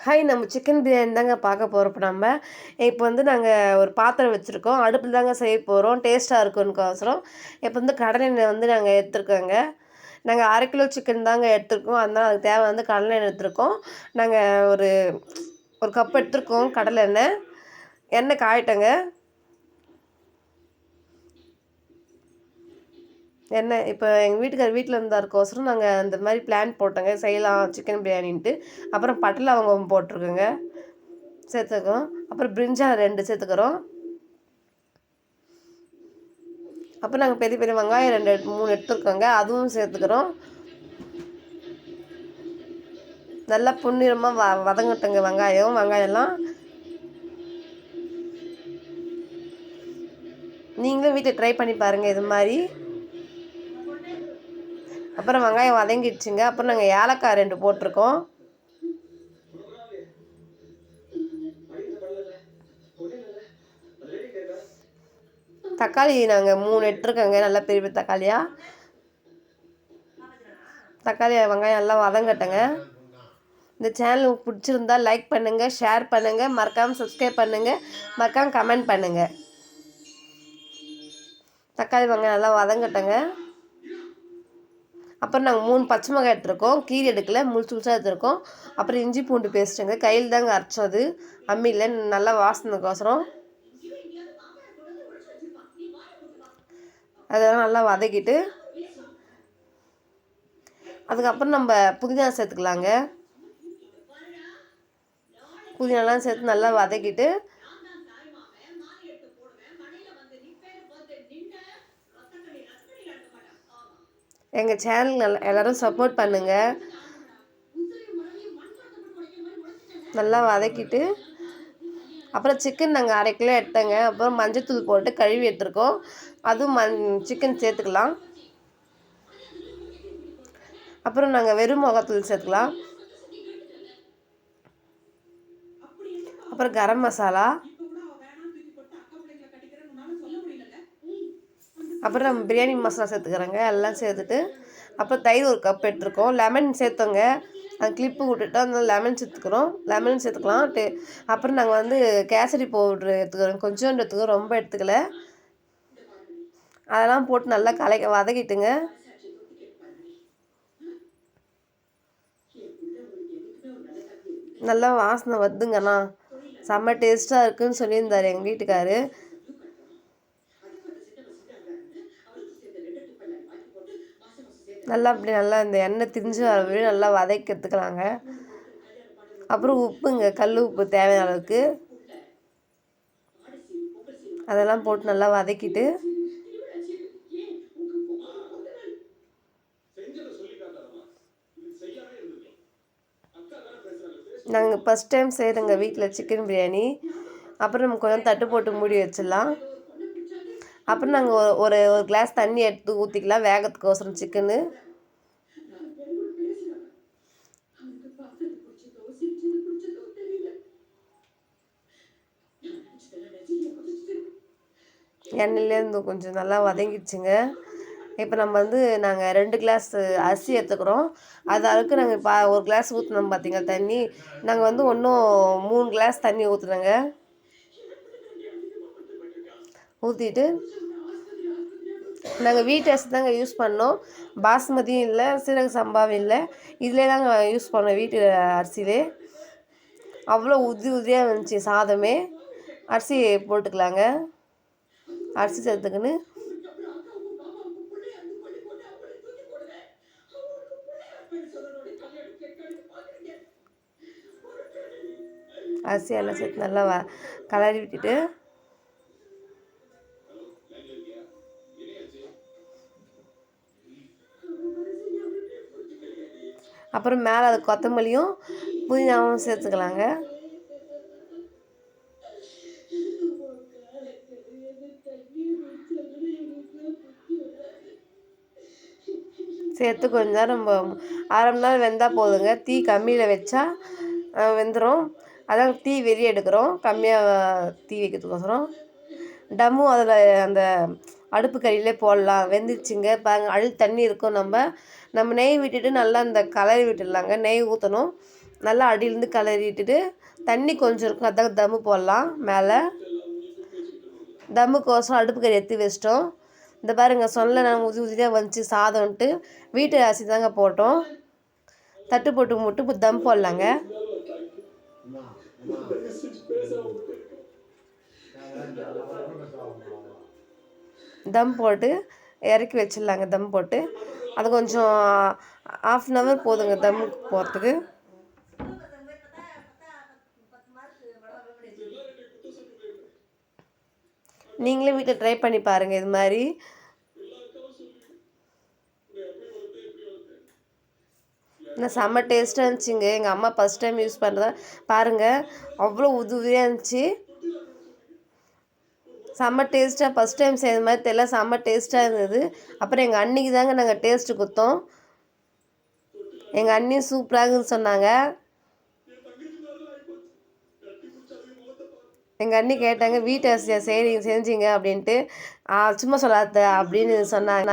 Hi, நம்ம chicken biryani தாங்க பார்க்க போகிறோம். இப்போ வந்து நாங்கள் ஒரு பாத்திரம் வச்சுருக்கோம். அடுப்பில் தாங்க செய்ய போகிறோம். டேஸ்ட்டாக இருக்குன்னுக்கோசரம் இப்போ வந்து கடலெண்ணெய் வந்து நாங்கள் எடுத்துருக்கோங்க. நாங்கள் 1/2 கிலோ சிக்கன் தாங்க எடுத்துருக்கோம். அதனால் அதுக்கு தேவை வந்து கடலெண்ணெய் எடுத்துருக்கோம். நாங்கள் ஒரு ஒரு கப் எடுத்துருக்கோம் கடலெண்ணெய். எண்ணெய் காயட்டங்க. இப்போ எங்கள் வீட்டுக்கார் வீட்டில் இருந்தாருக்கோசரம் நாங்கள் அந்த மாதிரி பிளான் போட்டோங்க, செய்யலாம் சிக்கன் பிரியாணின்ட்டு. அப்புறம் பட்டை லவங்கம் போட்டிருக்கோங்க, சேர்த்துக்கிறோம். அப்புறம் பிரிஞ்சால் 2 சேர்த்துக்கிறோம். அப்புறம் நாங்கள் பெரிய பெரிய வெங்காயம் 3 எடுத்துருக்கோங்க, அதுவும் சேர்த்துக்கிறோம். நல்லா பொன்னிறமாக வதங்கட்டுங்க வெங்காயம்லாம். நீங்களும் வீட்டில் ட்ரை பண்ணி பாருங்கள் இது மாதிரி. அப்புறம் வெங்காயம் வதங்கிடுச்சுங்க. அப்புறம் நாங்கள் ஏலக்காய் 2 போட்டிருக்கோம். தக்காளி நாங்கள் 3 எடுத்துருக்கோங்க, நல்லா பெரிய பெரிய தக்காளியாக. தக்காளி வெங்காயம் எல்லாம் வதங்கட்டுங்க. இந்த சேனல் பிடிச்சிருந்தா லைக் பண்ணுங்கள், ஷேர் பண்ணுங்கள், மறக்காமல் சப்ஸ்கிரைப் பண்ணுங்கள், மறக்காமல் கமெண்ட் பண்ணுங்கள். தக்காளி வெங்காயம் நல்லா வதங்கட்டுங்க. அப்புறம் நாங்கள் 3 பச்சை மிளகாய் எடுத்துருக்கோம், கீரை எடுக்கல, முழுசாக எடுத்துருக்கோம். அப்புறம் இஞ்சி பூண்டு பேஸ்ட்டுங்க, கையில் தாங்க அரைச்சது, அம்மியில். நல்லா வாசனைக்கோசரம் அதெல்லாம் நல்லா வதக்கிட்டு அதுக்கப்புறம் நம்ம புதினா சேர்த்துக்கலாங்க. புதினாலாம் சேர்த்து நல்லா வதக்கிட்டு எங்கள் சேனல் எல்லோரும் சப்போர்ட் பண்ணுங்கள். நல்லா வதக்கிட்டு அப்புறம் சிக்கன் நாங்கள் 1/2 கிலோ எடுத்தேங்க. அப்புறம் மஞ்சத்தூள் போட்டு கழுவி எடுத்துருக்கோம். அதுவும் சிக்கன் சேர்த்துக்கலாம். அப்புறம் நாங்கள் வெறும் மிளகாத்தூள் சேர்த்துக்கலாம். அப்புறம் கரம் மசாலா. அப்புறம் நம்ம பிரியாணி மசாலா சேர்த்துக்கிறோங்க, எல்லாம் சேர்த்துட்டு. அப்புறம் தயிர் 1 கப் எடுத்துருக்கோம். லெமன் சேர்த்தோங்க, அந்த கிளிப்பு விட்டுட்டோம், அதனால லெமன் சேர்த்துக்கலாம். அப்புறம் நாங்கள் வந்து கேசரி பவுட்ரு எடுத்துக்கிறோம், கொஞ்சோண்டு எடுத்துக்கிறோம், ரொம்ப எடுத்துக்கல. அதெல்லாம் போட்டு நல்லா வதக்கிட்டுங்க. நல்லா வாசனை வருதுங்கண்ணா, செம்ம டேஸ்ட்டாக இருக்குதுன்னு சொல்லியிருந்தார் எங்கள் வீட்டுக்காரு. நல்லா இந்த எண்ணெய் திரிஞ்சு வர நல்லா வதக்கி எடுத்துக்கலாங்க. அப்புறம் உப்புங்க, கல் உப்பு தேவையான அளவுக்கு, அதெல்லாம் போட்டு நல்லா வதக்கிட்டு நாங்கள் ஃபஸ்ட் டைம் செய்கிறோங்க வீட்டில் சிக்கன் பிரியாணி. அப்புறம் நம்ம கொஞ்சம் தட்டு போட்டு மூடி வச்சிடலாம். அப்புறம் நாங்கள் ஒரு கிளாஸ் தண்ணி எடுத்து ஊற்றிக்கலாம் வேகத்துக்கோசரம் சிக்கனு. எண்ணெயிலேருந்து கொஞ்சம் நல்லா வதங்கிடுச்சுங்க. இப்போ நம்ம வந்து நாங்கள் 2 கிளாஸ் அரிசி எடுத்துக்கிறோம். அதுக்கு நாங்கள் ஒரு கிளாஸ் ஊற்றினோம் பார்த்தீங்களா தண்ணி, நாங்கள் வந்து இன்னும் 3 கிளாஸ் தண்ணி ஊற்றுனோங்க. ஊற்றிட்டு நாங்கள் வீட்டு அரிசி தாங்க யூஸ் பண்ணோம், பாஸ்மதியும் இல்லை, சீரக சம்பாவும் இல்லை, இதிலே தாங்க யூஸ் பண்ணோம். வீட்டு அரிசியிலே அவ்வளோ உதிரியாக இருந்துச்சு சாதமே. அரிசி போட்டுக்கலாங்க. அரிசி சேர்த்துக்கின்னு அரிசி எல்லாம் சேர்த்து நல்லா கலரி விட்டுட்டு அப்புறம் மேலே அது கொத்தமல்லியும் புதினாவும் சேர்த்துக்கலாங்க. சேர்த்து கொஞ்ச நேரம் நம்ம 1/2 மணி நேரம் வெந்தால் போதுங்க. தீ கம்மியில் வச்சா வெந்துடும், அதான் தீ வெறி எடுக்கிறோம், கம்மியாக தீ வைக்கிறதுக்கோசரம். டம்மும் அதில் அந்த அடுப்பு கறியிலே போடலாம். வெந்துச்சுங்க பாருங்கள், தண்ணி இருக்கும். நம்ம நெய் விட்டுட்டு நல்லா இந்த கலரி விட்டுடலாங்க. நெய் ஊற்றணும். நல்லா அடியிலேருந்து கிளறிட்டுட்டு தண்ணி கொஞ்சம் இருக்கும், அதான் தம்மு போடலாம். மேலே தம்முக்கோசரம் அடுப்பு கறி எடுத்து வச்சிட்டோம். இந்த பாருங்க சொல்ல நான் உதிரியாக வந்துச்சு சாதம்ன்ட்டு வீட்டு அரிசி தாங்க போட்டோம். தட்டு போட்டு மட்டும் இப்போ தம் போடலாங்க. தம் போட்டு இறக்கி வச்சிடலாங்க. தம் போட்டு அது கொஞ்சம் 1/2 hour போதுங்க தம்முக்கு போகிறதுக்கு. நீங்களே வீட்டில் ட்ரை பண்ணி பாருங்கள் இது மாதிரி. ஆனால் செம்ம டேஸ்ட்டாக இருந்துச்சுங்க. எங்கள் அம்மா ஃபஸ்ட் டைம் யூஸ் பண்ணுறதா பாருங்கள், அவ்வளோ உதவியாக இருந்துச்சு. செம்ம டேஸ்ட்டாக ஃபஸ்ட் டைம் செய்கிற மாதிரி தெரியல, செம்ம டேஸ்ட்டாக இருந்தது. அப்புறம் எங்கள் அண்ணிக்கு தாங்க நாங்கள் டேஸ்ட்டு கொடுத்தோம். எங்கள் அண்ணியும் சூப்பராக இருக்குன்னு சொன்னாங்க. எங்கள் அண்ணி கேட்டாங்க வீட்டு அரிசியா செஞ்சீங்க அப்படின்ட்டு. சும்மா சொல்லாத அப்படின்னு சொன்னாங்க.